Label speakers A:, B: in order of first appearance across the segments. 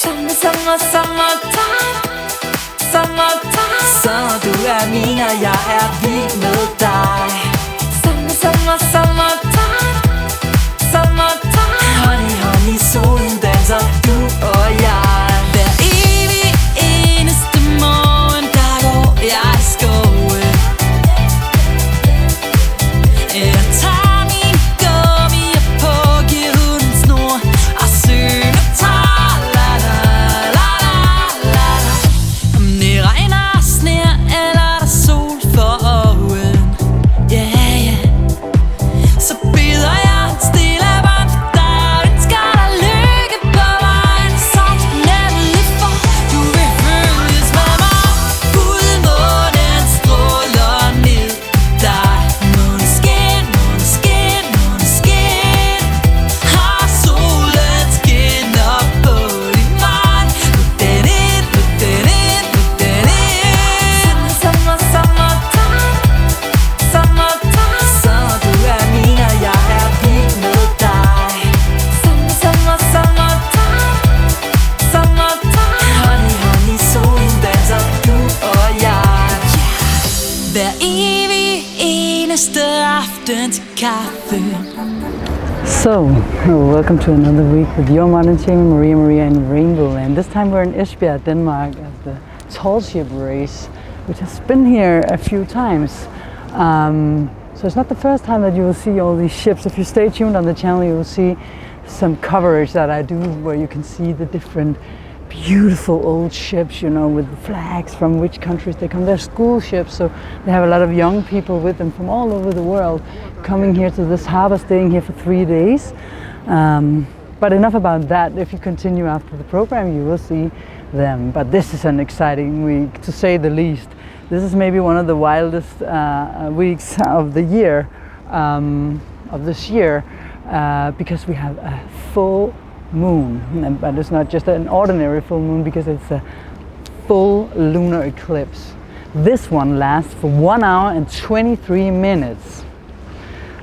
A: Summertime, summertime. Så du min, og jeg vild med dig. Summertime, summertime. Honey, honey, solen danser, du og jeg. Hver evig eneste morgen, der går jeg i skoven. Jeg tager min gummier på, giver hunden snor og synger tar. La la la la la. Om det regner, sner eller der sol for øjen, yeah, yeah. Så bider jeg stille bånd for dig og ønsker dig lykke på vejen. Så nemlig for du vil følges med mig. Fuldmånen stråler ned dig. Måneskin, måneskin, måneskin. Har solen skinner på din vej. Look den ind, look den ind, look den ind. Summertime, summertime. Så du min, og jeg vild med dig. Summertime, summertime. Honey, honey, solen danser, du og jeg. Hver evig eneste aften til kaffe.
B: So, welcome to another week with your modern shaman Maria in RainbowLand. This time we're in Esbjerg Denmark at the tall ship race, which has been here a few times. So it's not the first time that you will see all these ships. If you stay tuned on the channel, you will see some coverage that I do where you can see the different beautiful old ships, you know, with the flags from which countries they come. They're school ships, so they have a lot of young people with them from all over the world coming here to this harbor, staying here for 3 days. But enough about that. If you continue after the program, you will see them. But this is an exciting week, to say the least. This is maybe one of the wildest weeks of the year, of this year, because we have a full moon. But it's not just an ordinary full moon, because it's a full lunar eclipse. This one lasts for 1 hour and 23 minutes.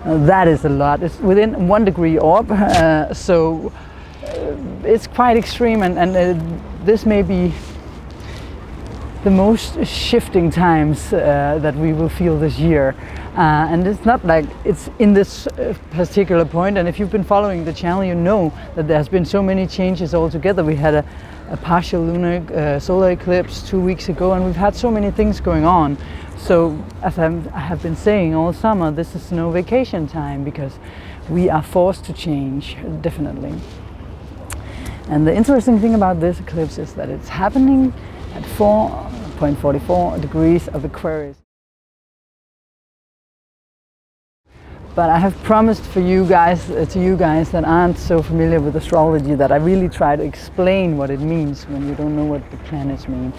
B: That is a lot. It's within 1 degree orb, so it's quite extreme, and this may be the most shifting times that we will feel this year. And it's not like it's in this particular point, and if you've been following the channel, you know that there's been so many changes altogether. We had a partial lunar solar eclipse 2 weeks ago, and we've had so many things going on. So as I have been saying all summer, this is no vacation time, because we are forced to change, definitely. And the interesting thing about this eclipse is that it's happening at 4.44 degrees of Aquarius. But I have promised for you guys, to you guys that aren't so familiar with astrology, that I really try to explain what it means when you don't know what the planets mean.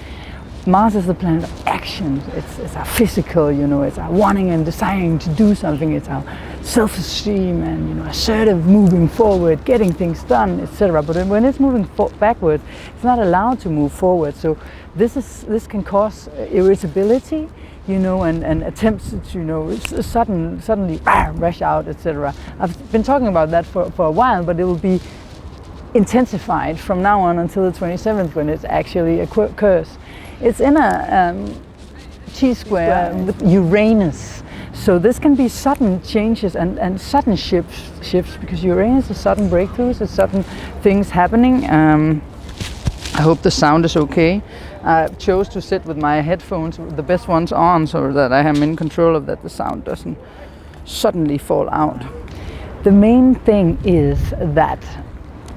B: Mars is the planet of action. It's our physical, you know, it's our wanting and desiring to do something. It's our self-esteem and, you know, assertive, moving forward, getting things done, etc. But when it's moving backwards, it's not allowed to move forward. So this can cause irritability, you know, and attempts to, you know, suddenly rush out, etc. I've been talking about that for a while, but it will be intensified from now on until the 27th, when it actually occurs. It's in a T-square with Uranus. So this can be sudden changes and sudden shifts, because Uranus is sudden breakthroughs, it's sudden things happening. I hope the sound is okay. I chose to sit with my headphones, the best ones on, so that I am in control of that the sound doesn't suddenly fall out. The main thing is that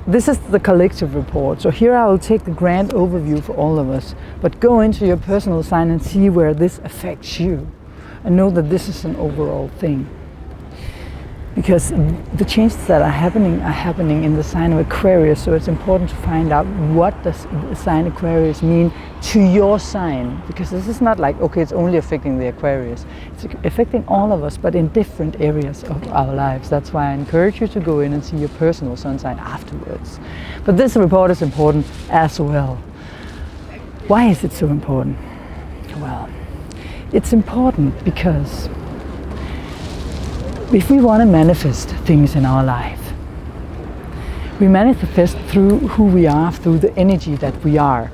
B: this is the collective report. So here I will take the grand overview for all of us, but go into your personal sign and see where this affects you, and know that this is an overall thing. Because the changes that are happening in the sign of Aquarius, so it's important to find out what does the sign Aquarius mean to your sign. Because this is not like, okay, it's only affecting the Aquarius. It's affecting all of us, but in different areas of our lives. That's why I encourage you to go in and see your personal sun sign afterwards. But this report is important as well. Why is it so important? Well, it's important because if we want to manifest things in our life, We manifest through who we are, through the energy that we are.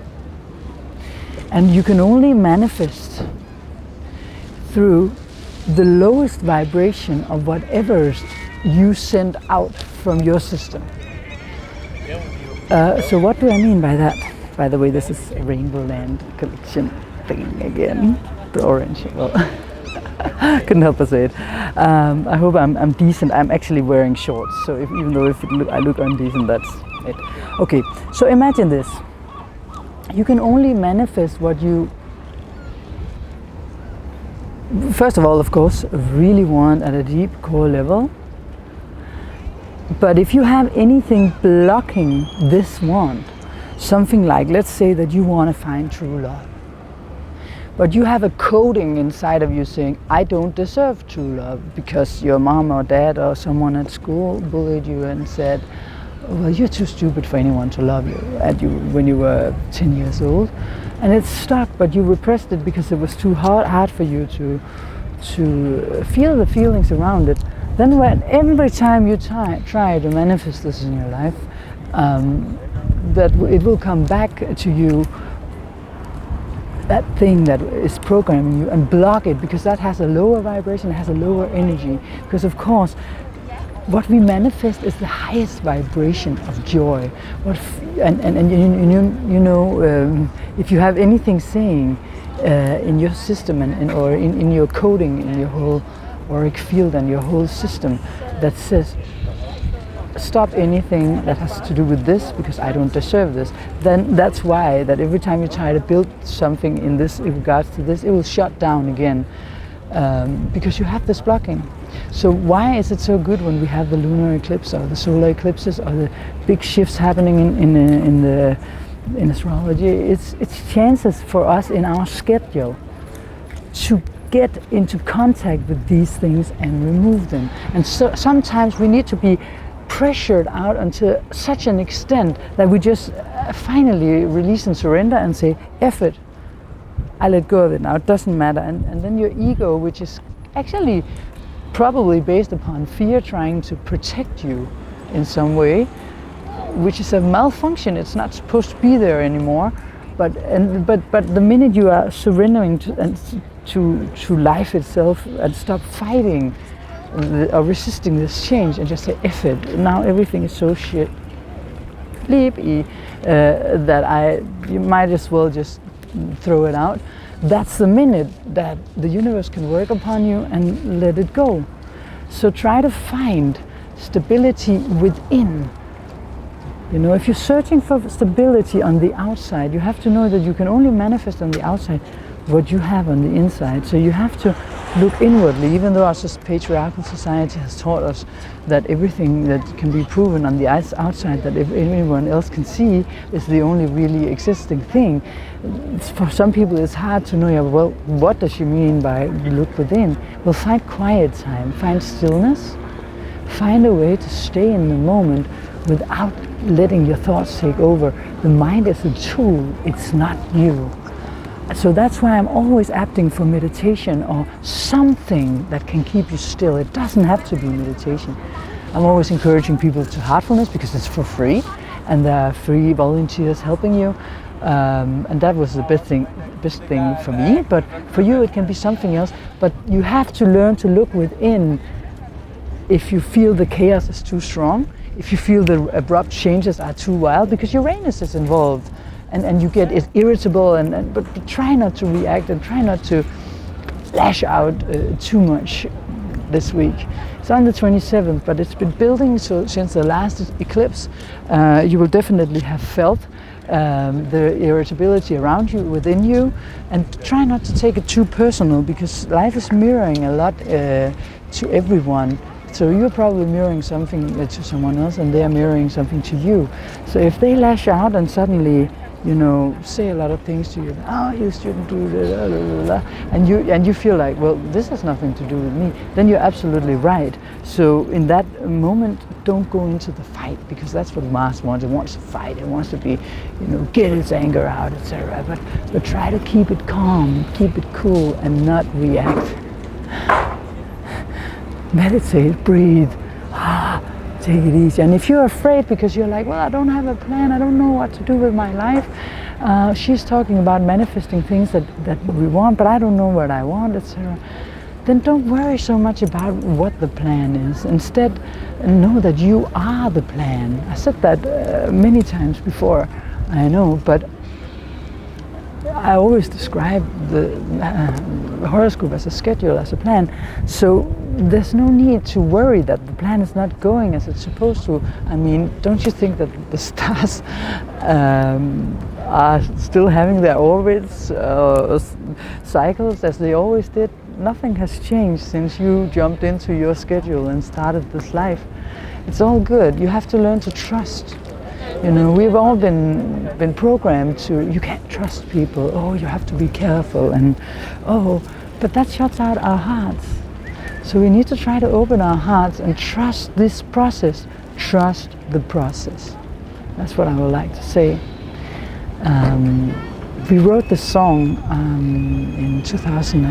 B: And you can only manifest through the lowest vibration of whatever you send out from your system. So what do I mean by that? By the way, this is a RainbowLand collection thing again. The orange. Well, couldn't help but say it. I hope I'm decent. I'm actually wearing shorts, so even though I look undecent, that's it. Okay, so imagine this. You can only manifest what you, first of all, of course, really want at a deep core level. But if you have anything blocking this want, something like, let's say that you want to find true love, but you have a coding inside of you saying, I don't deserve true love because your mom or dad or someone at school bullied you and said, well, you're too stupid for anyone to love you when you were 10 years old. And it's stuck, but you repressed it because it was too hard for you to feel the feelings around it. Then every time you try to manifest this in your life, that it will come back to you, that thing that is programming you, and block it, because that has a lower vibration, it has a lower energy. Because of course, what we manifest is the highest vibration of joy. If you have anything saying in your system or in your coding, in your whole auric field and your whole system, that says, stop anything that has to do with this because I don't deserve this, then that's why that every time you try to build something in regards to this, it will shut down again, because you have this blocking. So why is it so good when we have the lunar eclipse or the solar eclipses or the big shifts happening in astrology? It's chances for us in our schedule to get into contact with these things and remove them. And so sometimes we need to be pressured out until such an extent that we just finally release and surrender and say, F it, I let go of it now, it doesn't matter. And then your ego, which is actually probably based upon fear, trying to protect you in some way, which is a malfunction. It's not supposed to be there anymore. But the minute you are surrendering to life itself and stop fighting or resisting this change and just say, F it, now everything is so shit, that you might as well just throw it out. That's the minute that the universe can work upon you and let it go. So try to find stability within. You know, if you're searching for stability on the outside, you have to know that you can only manifest on the outside what you have on the inside. So you have to look inwardly, even though our patriarchal society has taught us that everything that can be proven on the outside, that if anyone else can see, is the only really existing thing. For some people it's hard to know, yeah, well, what does she mean by look within? Well, find quiet time, find stillness, find a way to stay in the moment without letting your thoughts take over. The mind is a tool, it's not you. So that's why I'm always opting for meditation or something that can keep you still. It doesn't have to be meditation. I'm always encouraging people to heartfulness because it's for free and there are free volunteers helping you. And that was the best thing for me, but for you it can be something else. But you have to learn to look within if you feel the chaos is too strong, if you feel the abrupt changes are too wild, because Uranus is involved. And you get irritable, but try not to react and try not to lash out too much this week. It's on the 27th, but it's been building since the last eclipse. You will definitely have felt the irritability around you, within you, and try not to take it too personal, because life is mirroring a lot to everyone. So you're probably mirroring something to someone else and they're mirroring something to you. So if they lash out and suddenly, you know, say a lot of things to you, oh, you shouldn't do that, and you feel like, well, this has nothing to do with me, then you're absolutely right. So in that moment, don't go into the fight, because that's what Mars wants. It wants to fight, it wants to be, you know, get its anger out, etc. But try to keep it calm, keep it cool, and not react. Meditate, breathe, take it easy. And if you're afraid because you're like, well, I don't have a plan, I don't know what to do with my life. She's talking about manifesting things that we want, but I don't know what I want, etc. Then don't worry so much about what the plan is. Instead, know that you are the plan. I said that many times before, I know, but I always describe the horoscope as a schedule, as a plan. So there's no need to worry that the plan is not going as it's supposed to. I mean, don't you think that the stars are still having their orbits, cycles as they always did? Nothing has changed since you jumped into your schedule and started this life. It's all good. You have to learn to trust. You know, we've all been programmed to, you can't trust people, oh, you have to be careful, and oh, but that shuts out our hearts. So we need to try to open our hearts and trust this process. Trust the process. That's what I would like to say. We wrote this song in 2000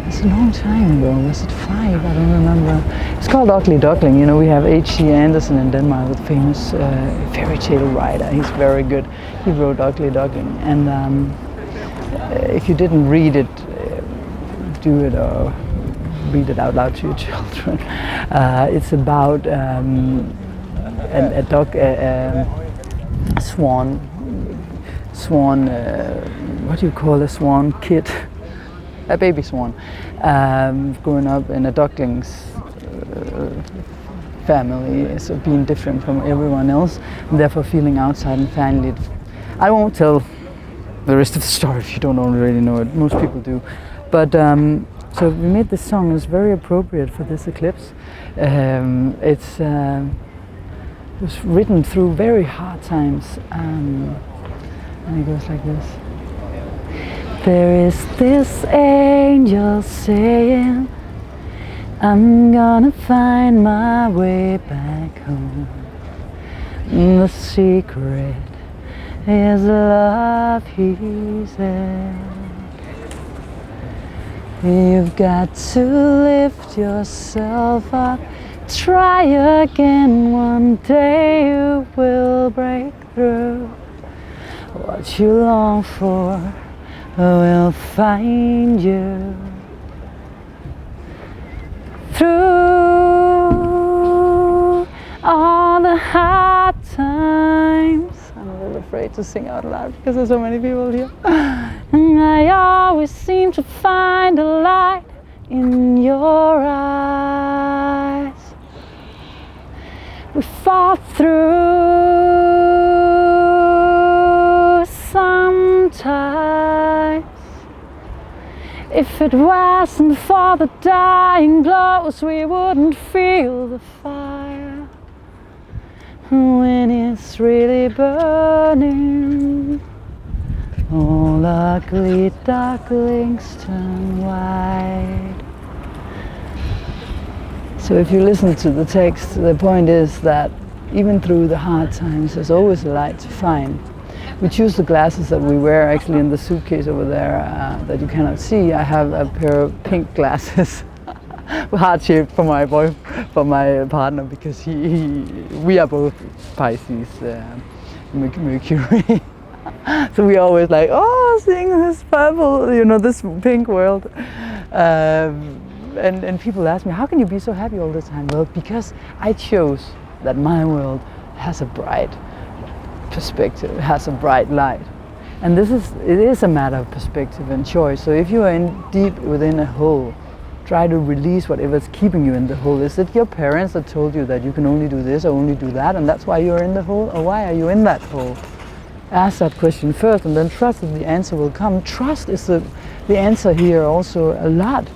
B: it's a long time ago, was it 5? I don't remember. It's called Ugly Duckling. You know, we have H.C. Andersen in Denmark, the famous fairy tale writer. He's very good. He wrote Ugly Duckling. And if you didn't read it, do it or read it out loud to your children. It's about a swan, what do you call a swan kid? A baby swan, growing up in a duckling's family, so being different from everyone else, and therefore feeling outside and finding it. I won't tell the rest of the story if you don't already know it. Most people do, but so we made this song. It's very appropriate for this eclipse. It was written through very hard times, and it goes like this. There is this angel saying, I'm gonna find my way back home. The secret is love, he said. You've got to lift yourself up. Try again, one day you will break through. What you long for will find you. Through all the hard times. I'm a little afraid to sing out loud because there's so many people here. And I always seem to find a light in your eyes. We fought through sometimes. If it wasn't for the dying glows, we wouldn't feel the fire when it's really burning. All ugly ducklings turn white. So if you listen to the text, the point is that even through the hard times, there's always a light to find. We choose the glasses that we wear actually in the suitcase over there that you cannot see. I have a pair of pink glasses, heart-shaped for my partner, because we are both Pisces, Mercury. So we always like, oh, seeing this purple, you know, this pink world. And people ask me, how can you be so happy all the time? Well, because I chose that my world has a bright perspective, has a bright light. And it is a matter of perspective and choice. So if you are deep within a hole, try to release whatever's keeping you in the hole. Is it your parents that told you that you can only do this or only do that, and that's why you're in the hole? Or why are you in that hole? Ask that question first, and then trust that the answer will come. Trust is the answer here also a lot.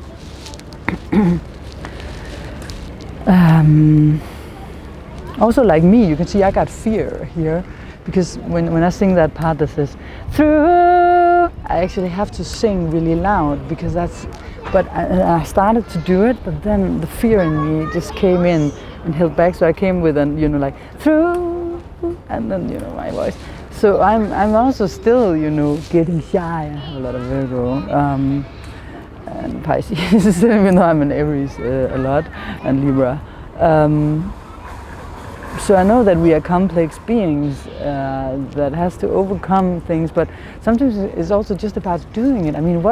B: Also, like me, you can see I got fear here, because when I sing that part that says through, I actually have to sing really loud, because that's. But I started to do it, but then the fear in me just came in and held back. So I came with an, you know, like through, and then, you know, my voice. So I'm also still, you know, getting shy. I have a lot of Virgo and Pisces, even though I'm an Aries a lot, and Libra. So I know that we are complex beings that has to overcome things, but sometimes it's also just about doing it. I mean,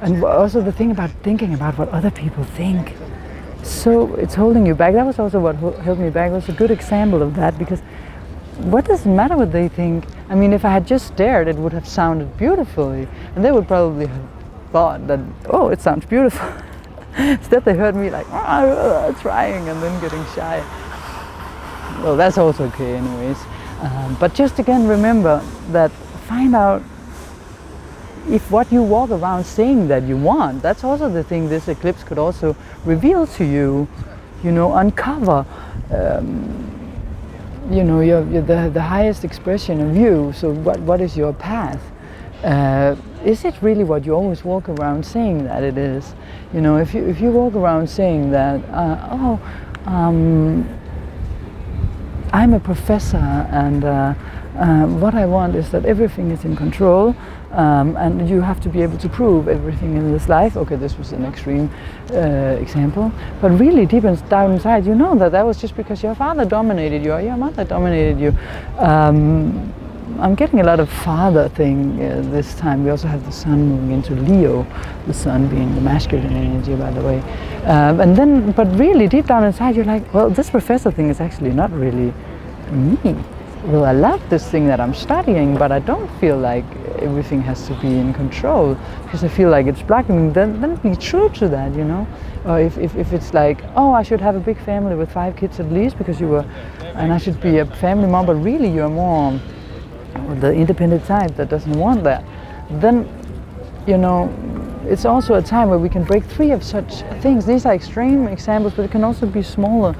B: and also the thing about thinking about what other people think. So it's holding you back. That was also what held me back. It was a good example of that, because what does it matter what they think? I mean, if I had just stared, it would have sounded beautifully, and they would probably have thought that, oh, it sounds beautiful. Instead, they heard me like trying and then getting shy. Well, that's also okay, anyways. But just again, remember that. Find out if what you walk around saying that you want. That's also the thing this eclipse could also reveal to you. You know, uncover. You know, the highest expression of you. So what is your path? Is it really what you always walk around saying that it is? You know, if you walk around saying that, I'm a professor, and what I want is that everything is in control, and you have to be able to prove everything in this life. Okay, this was an extreme example, but really deep down inside, you know that was just because your father dominated you, or your mother dominated you. I'm getting a lot of father thing this time. We also have the sun moving into Leo, the sun being the masculine energy, by the way. And then, but really deep down inside, you're like, well, this professor thing is actually not really me. Well, I love this thing that I'm studying, but I don't feel like everything has to be in control, because I feel like it's blocking me. Then be true to that, you know. Or if it's like, oh, I should have a big family with 5 kids at least because you were, and I should be a family mom, but really you're more the independent type that doesn't want that, then, you know, it's also a time where we can break free of such things. These are extreme examples, but it can also be smaller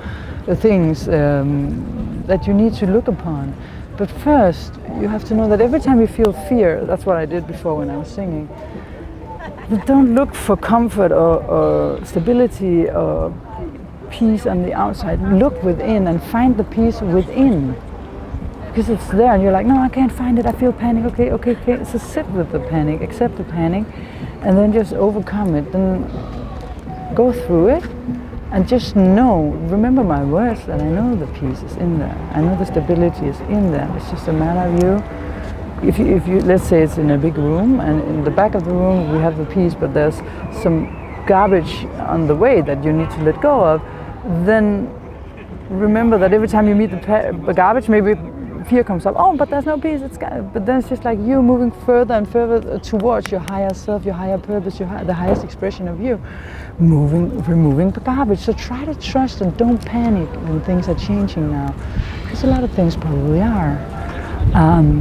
B: things that you need to look upon. But first, you have to know that every time you feel fear, that's what I did before when I was singing, don't look for comfort or stability or peace on the outside. Look within and find the peace within. Because it's there and you're like, no, I can't find it, I feel panic. Okay. So sit with the panic, accept the panic, and then just overcome it. Then go through it and just know, remember my words, that I know the peace is in there. I know the stability is in there. It's just a matter of you. If you, let's say it's in a big room, and in the back of the room we have the peace, but there's some garbage on the way that you need to let go of, then remember that every time you meet the garbage, maybe fear comes up, oh, but there's no peace, but then it's just like you moving further and further towards your higher self, your higher purpose, the highest expression of you, removing the garbage. So try to trust and don't panic when things are changing now, because a lot of things probably are.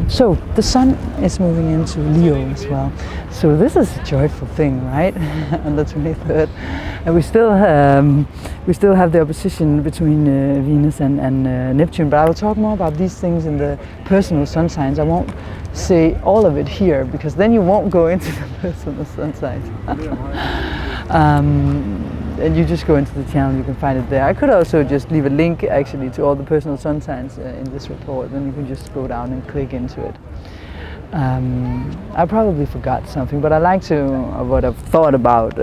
B: So the sun is moving into Leo as well. So this is a joyful thing, right? On the 23rd. And we still have the opposition between Venus and Neptune, but I will talk more about these things in the personal sun signs. I won't say all of it here, because then you won't go into the personal sun signs. And you just go into the channel, you can find it there. I could also just leave a link actually to all the personal sun signs in this report, then you can just go down and click into it. I probably forgot something, but I like to, what I've thought about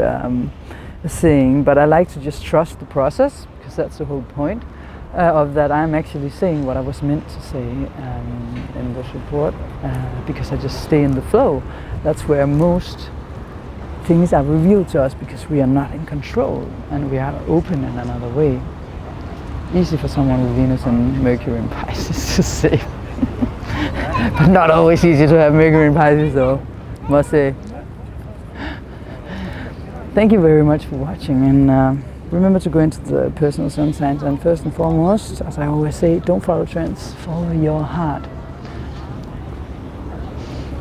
B: saying, but I like to just trust the process, because that's the whole point of that. I'm actually saying what I was meant to say in this report, because I just stay in the flow. That's where most things are revealed to us, because we are not in control and we are open in another way. Easy for someone with Venus and Mercury in Pisces to say. But not always easy to have Mercury in Pisces, though, must say. Thank you very much for watching, and remember to go into the personal sun signs, and first and foremost, as I always say, don't follow trends, follow your heart.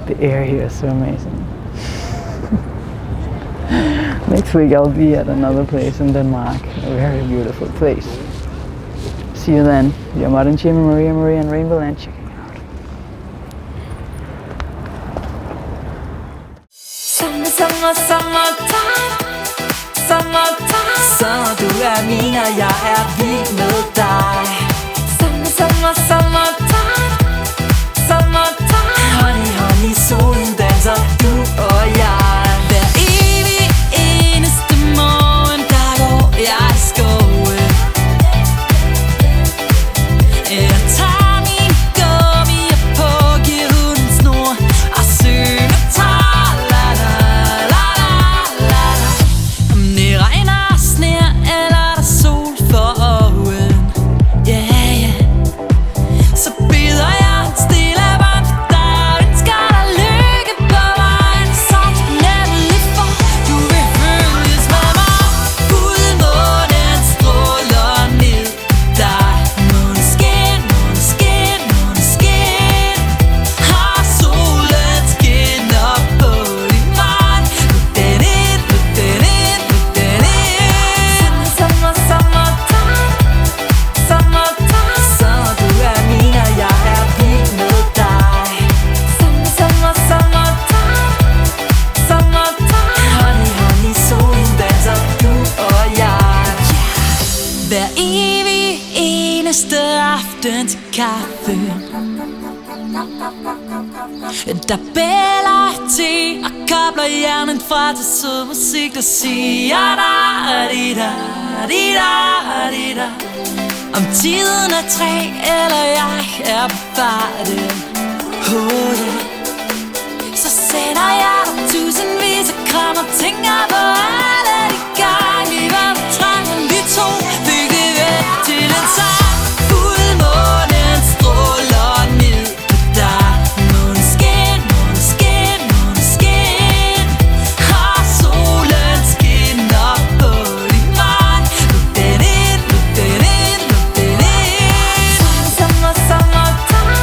B: The air here is so amazing. Next week I'll be at another place in Denmark, a very beautiful place. See you then. Your modern shaman Maria and RainbowLand checking out.
A: Sommer, du min, og jeg vild med dig. Summertime. Honey, solen danser, du og jeg. Hver evig eneste morgen, der går jeg i skoven. eneste aften til kaffe. Der bæller te og kobler hjernen fra til sød musik, der siger da-di-da-di-da-di-da. Om tiden er 3, eller jeg er på farten. Oh yeah. Så sender jeg dig tusindvis af kram og tænker på alle de gange vi var på trangen. Vi to fik det væk til en sang. Fuldmånen stråler ned på dig. Måneskin, måneskin, måneskin. Og solen skinner på din vej. Luk den ind, luk den ind, luk den ind. Sommer, sommertime,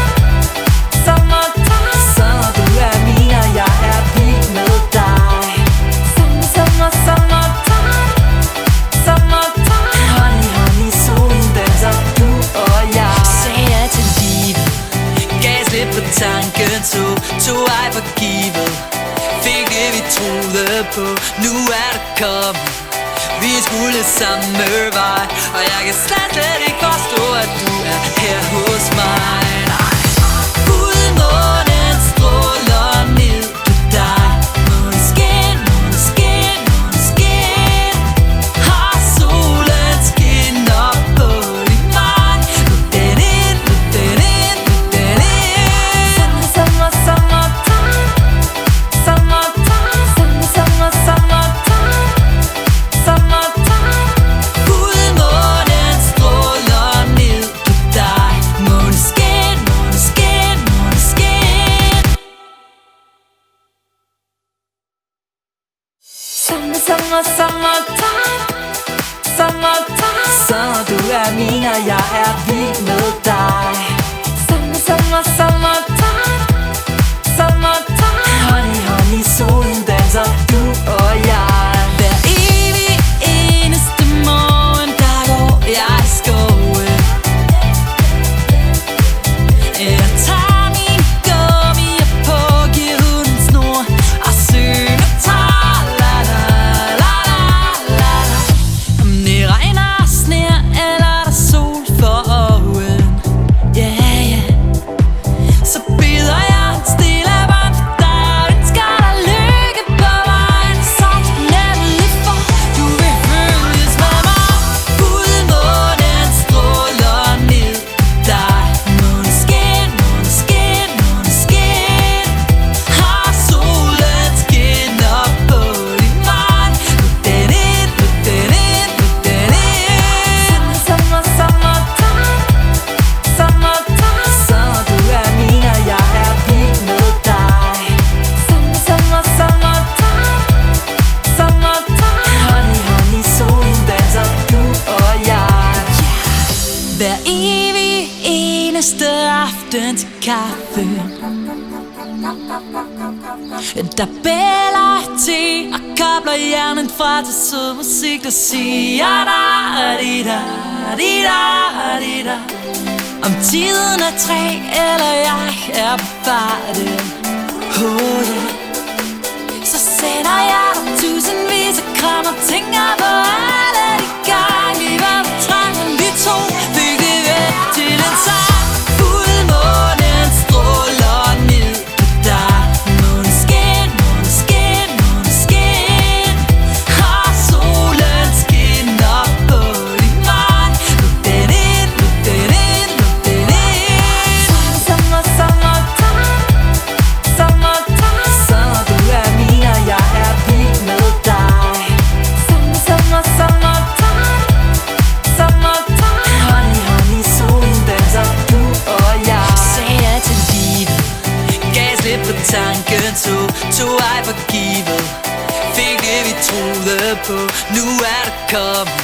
A: sommertime. Sommer, du er min og jeg er vild med dig. Sommer, sommertime, sommertime. Honey, honey, solen danser, du og jeg. Sagde jeg til livet, gav slip på tanken, tog ej for givet. Fik det vi troede på, nu er det kommet. Vi skulle samme vej, og jeg kan slet ikke forstå, at du er her hos mig. Nej. Fuldmånen stråler ned på dig. Måneskin, måneskin, måneskin. Og solen skinner på din vej. Luk den ind, luk den ind, luk den ind. Sommer, sommertime, sommertime. Sommer, sommertime, sommertime. Fuldmånen stråler ned på dig. Måneskin, måneskin, måneskin. Sommer, sommertime, sommertime. Sommer, du er min og jeg er vild med dig. Sommertime, sommertime. Honey, honey, solen danser, du og jeg. Hver evig eneste morgen, der går jeg i skoven. Jeg tager min gummier på, giver hunden snor og synger ta-la-la-la-la-la. Om det regner, sner eller der sol for oven, yeah, yeah. Så bider jeg en stille bånd for dig og ønsker dig lykke på vejen. Sagt nemlig for, du vil følges med mig. Fuldmånen stråler ned på dig. Måneskin, måneskin, måneskin. Og solen skinner på din vej. Luk den ind, luk den ind, luk den ind. Sommer, sommertime, sommertime. Sommer, du er min og jeg er vild med dig. Sommer, sommertime, sommertime. Honey, honey, solen danser, du og jeg. Hver evig eneste aften til kaffe. Der bæller te og kobler hjernen fra til sød musik, der siger da-di-da-di-da-di-da. Om tiden er 3, eller jeg er på farten. Oh yeah. Så sender jeg dig tusindvis af kram og tænker på alle de gange vi var på trangen. Vi to fik det væk til en sang. Fuldmånen stråler ned på dig. Måneskin, måneskin, måneskin. Og solen skinner på din vej. Luk den ind, luk den ind, luk den ind. Sommer, sommertime, sommertime. Sommer, du er min og jeg er vild med dig. Sommer, sommertime, sommertime. Honey, honey, solen danser, du og jeg. Sagde jeg til livet, gav slip på tanken, tog ej for givet. Fik det vi troede på, nu er det kommet.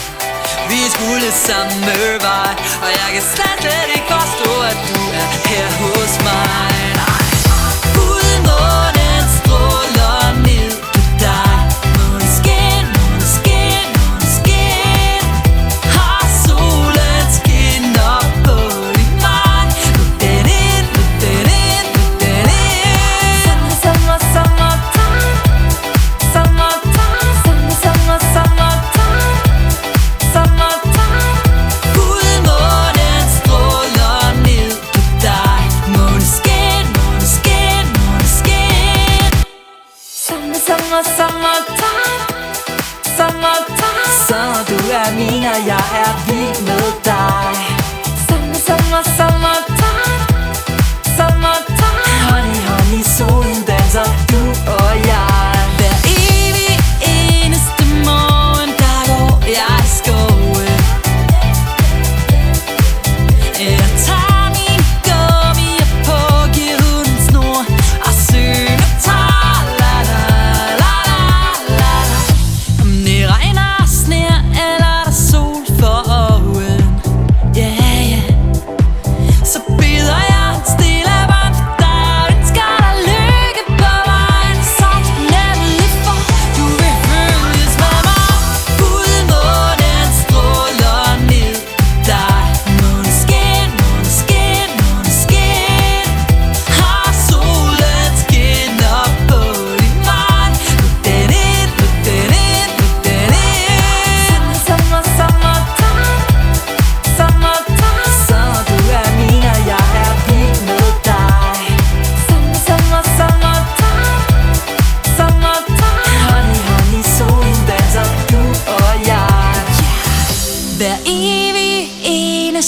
A: Vi skulle samme vej, og jeg kan slet ikke forstå, at du er her hos mig. Nej. Fuldmånen stråler ned på dig. Måneskin, måneskin, måneskin. Og solen skinner på din vej. Luk den ind, luk den ind, luk den ind. Sommer, sommertime, sommertime. Sommer, sommertime, sommertime. Fuldmånen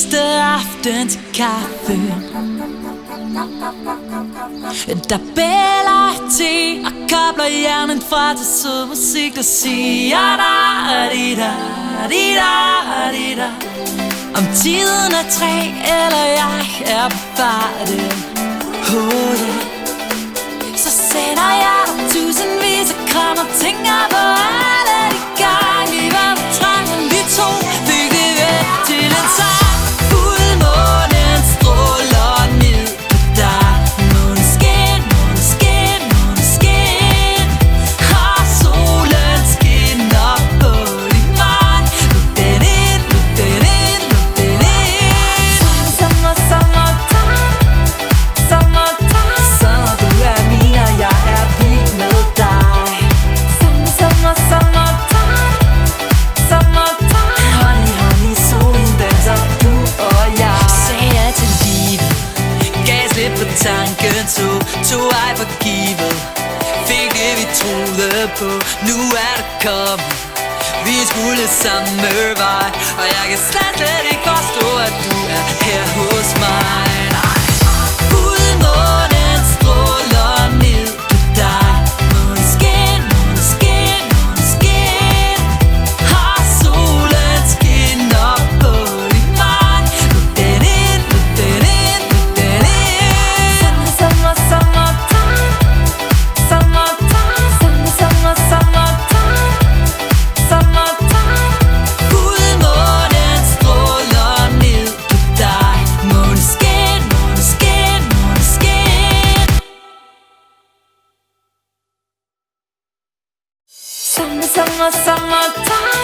A: eneste aften til kaffe. Der bæler te og kobler hjernen fra til sød musik, der siger da-di-da-di-da-di-da. Om tiden er 3, eller jeg er på farten, så sender jeg dig tusindvis af kram og tænker på alle de gange vi var på trangen. Vi to fik det væk til en sang. Fuldmånen stråler ned på dig. Måneskin, måneskin, måneskin. Og solen skinner på din vej. Luk den ind, luk den ind, luk den ind. Sommer, sommertime, sommertime. Sommer, du er min og jeg er vild med dig. Sommer, sommertime, sommertime. Honey, honey, solen danser, du og jeg. Sagde jeg til livet, gav slip på tanken, tog ej for givet. Fik det vi troede på, nu er det kommet. Vi skulle samme vej, og jeg kan slet ikke forstå, at du er her hos mig. Fuldmånen stråler ned på dig. Måneskin, måneskin, måneskin. Og solen skinner på din vej. Luk den ind, luk den ind, luk den ind. Sommer, sommertime, sommertime. Sommer, sommertime, sommertime. Fuldmånen stråler ned på dig. Måneskin, måneskin, måneskin. Sommer, sommertime,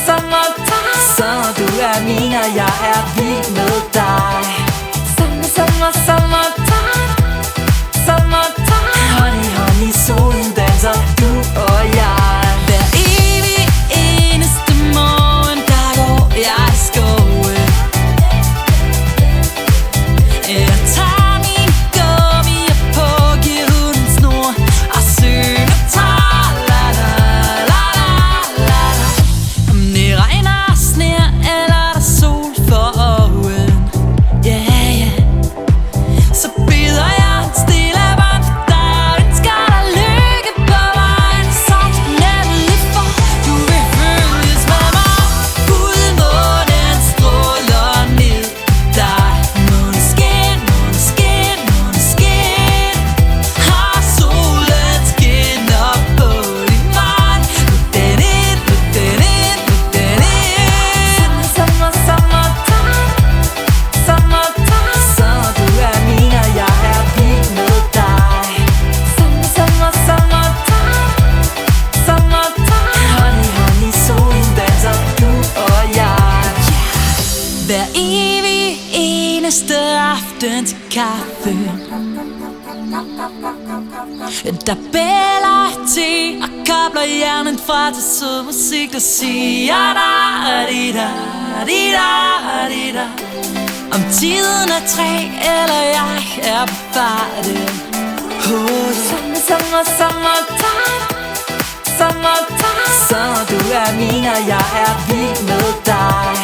A: sommertime. Sommer, du er min og jeg er vild med dig. Sommertime, sommertime. Honey, honey, solen danser, du og jeg. Hver evig eneste morgen, der går jeg i skoven. Jeg tager mine gummier på, giver hunden snor og synger tra-la-la-la-la-la. Om det regner og sner, eller der er sol for oven, så bider jeg en stille bånd for dig og ønsker dig lykke på vejen. Sådan er det lige for, du vil følges med mig. Fuldmånen stråler ned på dig. Måneskin, måneskin, måneskin. Og solen skinner på din vej. Luk den ind, luk den ind, luk den ind. Sommer, sommertime, sommertime. Sommer, du er min og jeg er vild med dig. Sommer, sommertime, sommertime. Honey, honey, solen danser, du og jeg. Hver evig eneste aften til kaffe. Der bæler te og kobler hjernen fra til sød musik, der siger da-di-da-di-da-di-da. Om tiden er 3, eller jeg er på farten. Sommer, sommertime, sommertime. Sommer, du er min og jeg er vild med dig.